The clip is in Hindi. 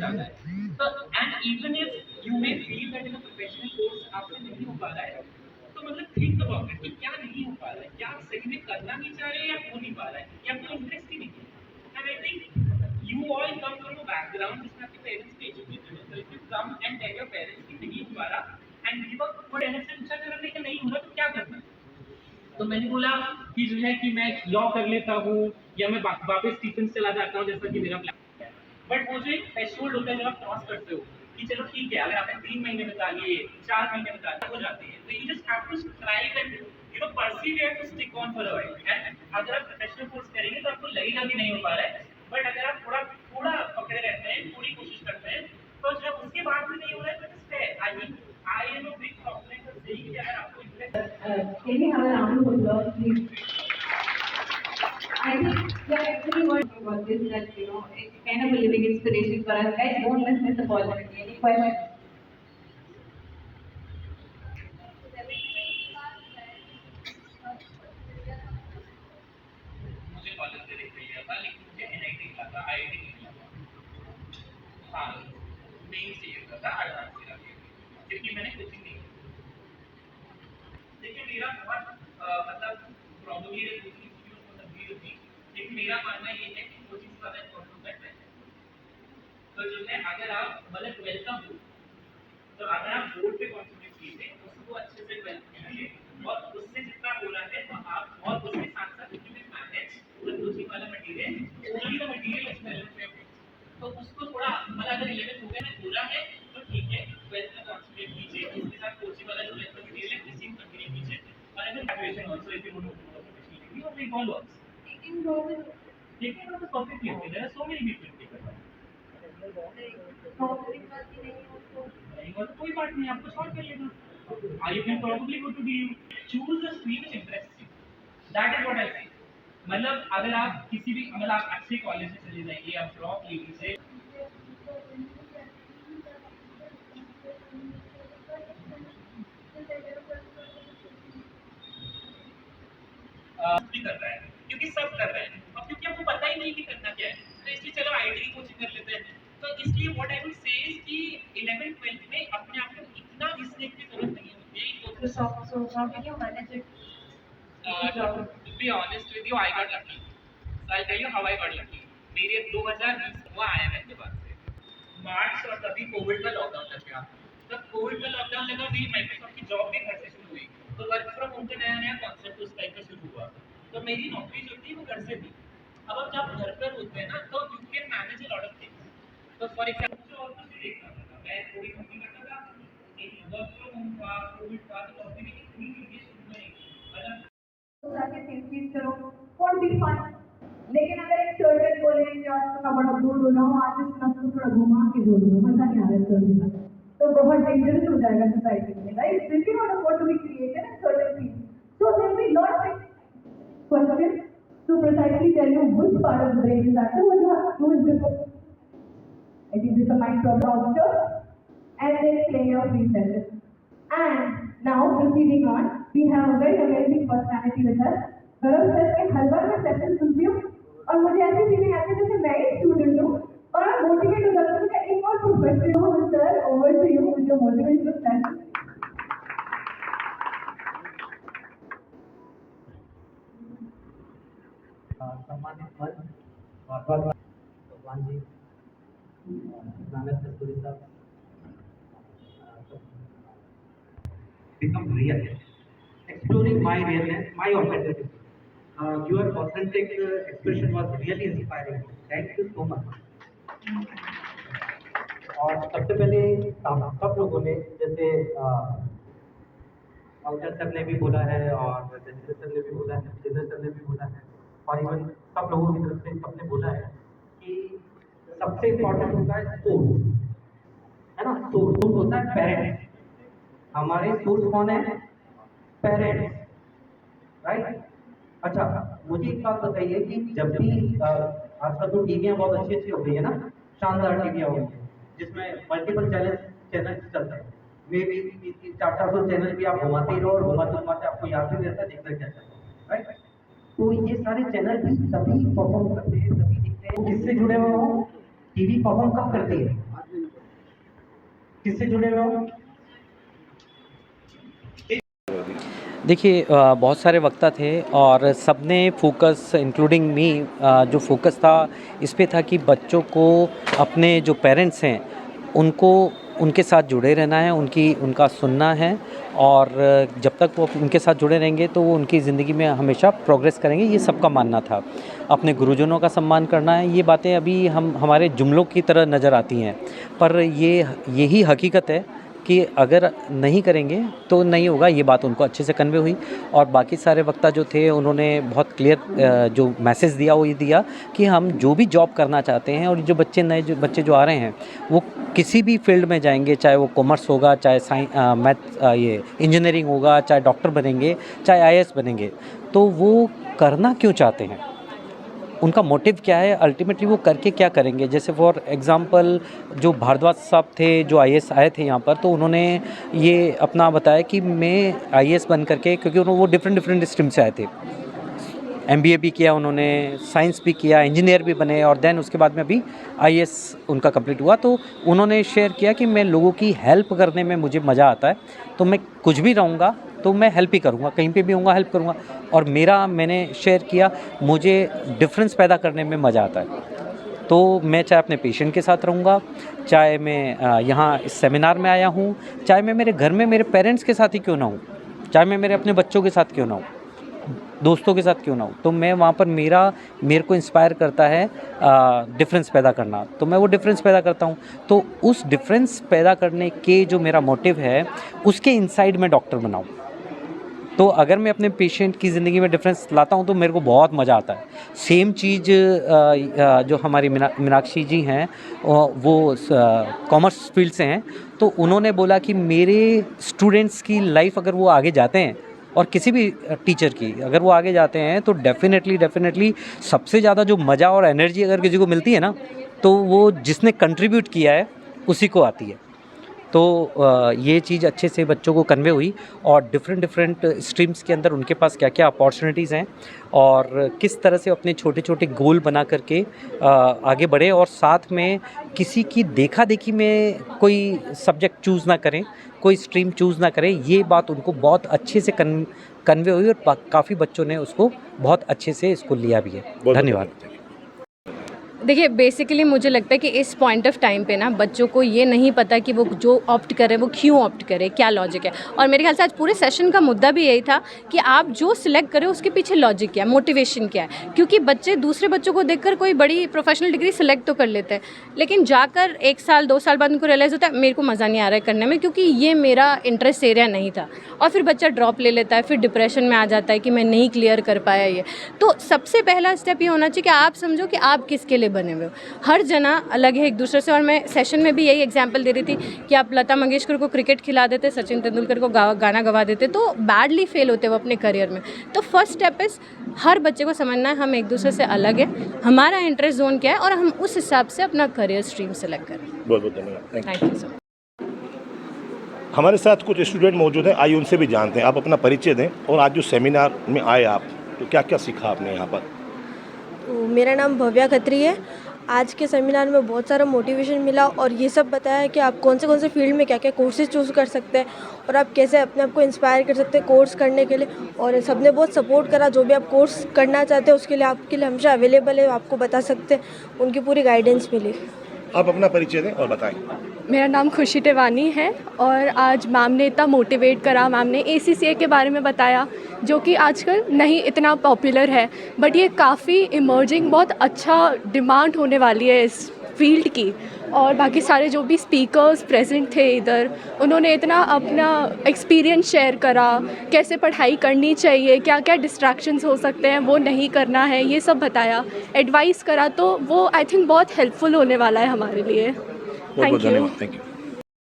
जाता है। तो and even if you may feel that in a professional course आपसे नहीं हो पा रहा है, तो मतलब थिंक अबाउट इट कि क्या नहीं हो पा रहा है, क्या आप सही में करना नहीं चाह रहे हैं या हो नहीं पा रहा है, या आपको इंटरेस्ट ही नहीं है। And I think you all come from a background जिसमें आपके पेरेंट्स को एजुकेटेड है, तो if you come and tell your parents कि नहीं हो पा रहा and give a good energy, पूछा करेंगे कि नहीं हो रहा तो क्या करना है। तो मैंने बोला कि जो है कि मैं लॉ कर लेता हूँ या मैं वापस स्टीफेंस चला जाता हूँ जैसा कि मेरा प्लान है। बट वो जो एक थ्रेशोल्ड होता है जब आप क्रॉस करते हो कि चलो ठीक है, अगर आपने 3 महीने बता लिए, 4 महीने बता लिए, हो जाते हैं, तो you just have to strive and you know persevere to stick on for a while. And अगर आप प्रोफेशनल कोर्स करेंगे तो आपको लगेगा कि नहीं हो पा रहा है, बट अगर आप थोड़ा थोड़ा पकड़े रहते हैं, थोड़ी कोशिश करते हैं, तो जब उसके बाद भी नहीं हो रहा है तो जस्ट है। I am a big problem of saying कि अगर आपको Can we have a round of applause, please? I think we are actually working about this, that it's kind of a living inspiration for us. Guys, don't miss this opportunity. Any questions? मुझे कॉलेज से देख लिया था, लेकिन मुझे एनआईटी मिला था, आईआईटी नहीं मिला था। हाँ, मेन चाहिए था एडवांस मिला था, क्योंकि मैंने कोचिंग नहीं की। देखिए मेरा बहुत मतलब प्रॉब्लम ये कोचिंग मतलब भीड़ थी, लेकिन मेरा मानना ये है कि कोचिंग से ज़्यादा इम्पोर्टेंट है। तो जो है अगर आप मतलब 12th का हो, तो अगर आप बोर्ड पे कॉन्सेंट्रेट कीजिए, उसको अच्छे से 12th कीजिए, और उससे जितना हो रहा है तो आप और उसके साथ साथ you can manage the coaching वाला material, only the material is relevant. तो उसको थोड़ा मतलब अगर 11th हो गया ना पूरा है तो ठीक है, 12th में कॉन्सेंट्रेट कीजिए, उसके साथ कोचिंग वाला जो 12th का मटेरियल है इसी में कंटिन्यू कीजिए, और अगर graduation also if you want to do professional degree और इट ऑल वर्क्स। लेकिन वो तो perfectly okay, there are so many people taken. नहीं हुआ तो कोई बात नहीं, आप कुछ और कर लेना। You can probably go to DU. Choose the stream which interests you. That is what I say. मतलब अगर आप किसी भी मतलब आप अच्छे कॉलेज में चले जाएंगे, आप ड्रॉप ले लीजिए, भी कर रहा है, क्योंकि सब कर रहे हैं और क्योंकि आपको पता ही नहीं कि करना क्या है, तो इसलिए चलो आईटी की कोचिंग कर लेते हैं। तो इसलिए what I would say is कि 11th 12th में अपने आप को इतना घिसने की जरूरत नहीं होती है। So how did you manage it? To be honest with you, I got lucky. So I'll tell you how I got lucky. मेरे 2020 हुआ IMS के बाद से मार्च, और तभी कोविड का लॉकडाउन लग गया। तब कोविड का लॉकडाउन लगा, मेरी माइक्रोसॉफ्ट की जॉब भी घर से शुरू हुई, तो वर्क फ्रॉम होम का नया नया कॉन्सेप्ट उस टाइम पे शुरू हुआ। तो मेरी नौकरी जो थी वो घर से थी। अब जब घर पर होते हैं ना तो you can manage a lot of things. तो फॉर एग्जाम्पल मुझे और कुछ नहीं देखना था, मैं थोड़ी कंपनी करता था, एक वर्क फ्रॉम होम था, कोविड था, तो नौकरी मेरी पूरी की पूरी शुरू में मतलब जाके सेल्फीज करो, वोंट बी फन। लेकिन अगर एक सर्जन बोले कि आज थोड़ा बड़ा दूर हो रहा हूँ, आज इस नस को थोड़ा घुमा के जोड़ दो, मजा नहीं आ रहा है सर्जन का, तो बहुत डेंजरस हो जाएगा सोसाइटी में, right? This is not about to be created and certain things, so there will be lot of questions to precisely tell you which part of the brain is active, what you have to do is before. I think this is a mind problem also, and then play your free session. And now proceeding on, we have a very amazing personality with us. Gaurav sir के हर बार मैं सेशन सुनती हूँ और मुझे ऐसी फीलिंग आती है जैसे मैं ही स्टूडेंट हूँ और मैं मोटिवेट हो जाती हूँ कि एक और प्रोफेशनल हो। Sir, over to you with your motivational session. सम्मानित मंच, भगवान जी, नानक कस्तूरी साहब, become real, exploring my realness, my authenticity. Your authentic expression was really inspiring. Thank you so much. और सबसे पहले सब लोगों ने, जैसे अवसर सर ने भी बोला है और जयेंद्र सर ने भी बोला है, जितेंद्र सर ने भी बोला है, और इवन सब लोगों की तरफ से सबने बोला है कि सबसे इम्पोर्टेंट होता है सोर्स, है ना? सोर्स होता है पेरेंट्स। हमारे सोर्स कौन है? Parents, right? अच्छा, मुझे एक बात बताइए कि जब भी आजकल तो टीवियाँ बहुत अच्छी अच्छी हो गई है ना, शानदार टीवियाँ हो गई है जिसमें मल्टीपल चैनल चलते हैं, मे बी 400 चैनल भी आप घुमाते ही रहो और घुमाते घुमाते आपको याद भी रहता है देखना क्या चल रहा है, राइट? तो ये सारे चैनल भी तभी परफॉर्म करते हैं, तभी दिखते हैं जिससे जुड़े हुए हो। टीवी परफॉर्म कब करती है? किससे जुड़े हुए हो? देखिए बहुत सारे वक्ता थे और सबने फोकस इंक्लूडिंग मी जो फोकस था इस पे था कि बच्चों को अपने जो पेरेंट्स हैं उनको उनके साथ जुड़े रहना है, उनका सुनना है और जब तक वो उनके साथ जुड़े रहेंगे तो वो उनकी ज़िंदगी में हमेशा प्रोग्रेस करेंगे, ये सबका मानना था। अपने गुरुजनों का सम्मान करना है, ये बातें अभी हमारे जुमलों की तरह नज़र आती हैं, पर यही हकीकत है कि अगर नहीं करेंगे तो नहीं होगा। ये बात उनको अच्छे से कन्वे हुई और बाकी सारे वक्ता जो थे उन्होंने बहुत क्लियर जो मैसेज दिया वो ये दिया कि हम जो भी जॉब करना चाहते हैं और जो बच्चे जो आ रहे हैं वो किसी भी फील्ड में जाएंगे, चाहे वो कॉमर्स होगा, चाहे मैथ ये इंजीनियरिंग होगा, चाहे डॉक्टर बनेंगे, चाहे आईएएस बनेंगे, तो वो करना क्यों चाहते हैं, उनका मोटिव क्या है, अल्टीमेटली वो करके क्या करेंगे। जैसे फॉर एग्ज़ाम्पल जो भारद्वाज साहब थे जो आईएएस आए थे यहाँ पर, तो उन्होंने ये अपना बताया कि मैं आईएएस बन करके, क्योंकि वो डिफरेंट स्ट्रीम से आए थे, एमबीए भी किया उन्होंने, साइंस भी किया, इंजीनियर भी बने और देन उसके बाद में अभी आईएएस उनका कंप्लीट हुआ। तो उन्होंने शेयर किया कि मैं लोगों की हेल्प करने में मुझे मज़ा आता है, तो मैं कुछ भी रहूँगा तो मैं हेल्प ही करूँगा, कहीं पे भी होऊंगा हेल्प करूँगा। और मैंने शेयर किया मुझे डिफरेंस पैदा करने में मज़ा आता है, तो मैं चाहे अपने पेशेंट के साथ रहूँगा, चाहे मैं यहाँ इस सेमिनार में आया हूँ, चाहे मैं मेरे घर में मेरे पेरेंट्स के साथ ही क्यों ना हूँ, चाहे मैं मेरे अपने बच्चों के साथ क्यों ना हूँ, दोस्तों के साथ क्यों ना हूँ, तो मैं वहाँ पर मेरे को इंस्पायर करता है डिफरेंस पैदा करना, तो मैं वो डिफरेंस पैदा करता हूँ। तो उस डिफरेंस पैदा करने के जो मेरा मोटिव है उसके इनसाइड में डॉक्टर बनाऊँ। तो अगर मैं अपने पेशेंट की ज़िंदगी में डिफरेंस लाता हूँ तो मेरे को बहुत मज़ा आता है। सेम चीज़ जो हमारी मीनाक्षी जी हैं वो कॉमर्स फील्ड से हैं, तो उन्होंने बोला कि मेरे स्टूडेंट्स की लाइफ अगर वो आगे जाते हैं और किसी भी टीचर की अगर वो आगे जाते हैं तो डेफिनेटली सबसे ज़्यादा जो मज़ा और एनर्जी अगर किसी को मिलती है ना, तो वो जिसने कंट्रीब्यूट किया है उसी को आती है। तो ये चीज़ अच्छे से बच्चों को कन्वे हुई और डिफरेंट स्ट्रीम्स के अंदर उनके पास क्या क्या अपॉर्चुनिटीज़ हैं और किस तरह से अपने छोटे गोल बना करके आगे बढ़े और साथ में किसी की देखा देखी में कोई सब्जेक्ट चूज़ ना करें, कोई स्ट्रीम चूज़ ना करें। ये बात उनको बहुत अच्छे से कन्वे हुई और काफ़ी बच्चों ने उसको बहुत अच्छे से इसको लिया भी है। धन्यवाद। देखिए बेसिकली मुझे लगता है कि इस पॉइंट ऑफ टाइम पे ना बच्चों को ये नहीं पता कि वो जो ऑप्ट करे वो क्यों ऑप्ट करे, क्या लॉजिक है। और मेरे ख्याल से आज पूरे सेशन का मुद्दा भी यही था कि आप जो सिलेक्ट करें उसके पीछे लॉजिक क्या है, मोटिवेशन क्या है। क्योंकि बच्चे दूसरे बच्चों को देखकर कोई बड़ी प्रोफेशनल डिग्री सिलेक्ट तो कर लेते हैं, लेकिन जाकर 1 साल 2 साल बाद उनको रियलाइज़ होता है मेरे को मज़ा नहीं आ रहा है करने में, क्योंकि ये मेरा इंटरेस्ट एरिया नहीं था। और फिर बच्चा ड्रॉप ले लेता है, फिर डिप्रेशन में आ जाता है कि मैं नहीं क्लियर कर पाया ये। तो सबसे पहला स्टेप ये होना चाहिए कि आप समझो कि आप किसके लिए बने हुए हो। हर जना अलग है एक दूसरे से। और मैं सेशन में भी यही एग्जांपल दे रही थी कि आप लता मंगेशकर को क्रिकेट खिला देते, सचिन तेंदुलकर को गाना गवा देते तो बैडली फेल होते वो अपने करियर में। तो फर्स्ट स्टेप इज़ हर बच्चे को समझना है हम एक दूसरे से अलग है, हमारा इंटरेस्ट जोन क्या है और हम उस हिसाब से अपना करियर स्ट्रीम सेलेक्ट करें। बहुत बहुत धन्यवाद। Thank you sir. हमारे साथ कुछ स्टूडेंट मौजूद हैं, आइए उनसे भी जानते हैं। आप अपना परिचय दें और आज जो सेमिनार में आए आप, तो क्या क्या सीखा आपने यहाँ पर? तो मेरा नाम भव्या खत्री है। आज के सेमिनार में बहुत सारा मोटिवेशन मिला और ये सब बताया कि आप कौन से फील्ड में क्या क्या कोर्सेज चूज़ कर सकते हैं और आप कैसे अपने आप को इंस्पायर कर सकते हैं कोर्स करने के लिए। और सबने बहुत सपोर्ट करा, जो भी आप कोर्स करना चाहते हैं उसके लिए आपके लिए हमेशा अवेलेबल है, आपको बता सकते हैं, उनकी पूरी गाइडेंस मिली। आप अपना परिचय दें और बताएं। मेरा नाम खुशी टिवानी है और आज मैम ने इतना मोटिवेट करा, मैम ने ACCA के बारे में बताया जो कि आजकल नहीं इतना पॉपुलर है, बट ये काफ़ी इमर्जिंग, बहुत अच्छा डिमांड होने वाली है इस फील्ड की। और बाकी सारे जो भी स्पीकर्स प्रेजेंट थे इधर, उन्होंने इतना अपना एक्सपीरियंस शेयर करा, कैसे पढ़ाई करनी चाहिए, क्या क्या डिस्ट्रैक्शंस हो सकते हैं वो नहीं करना है, ये सब बताया, एडवाइस करा। तो वो आई थिंक बहुत हेल्पफुल होने वाला है हमारे लिए। बहुत धन्यवाद। Thank you.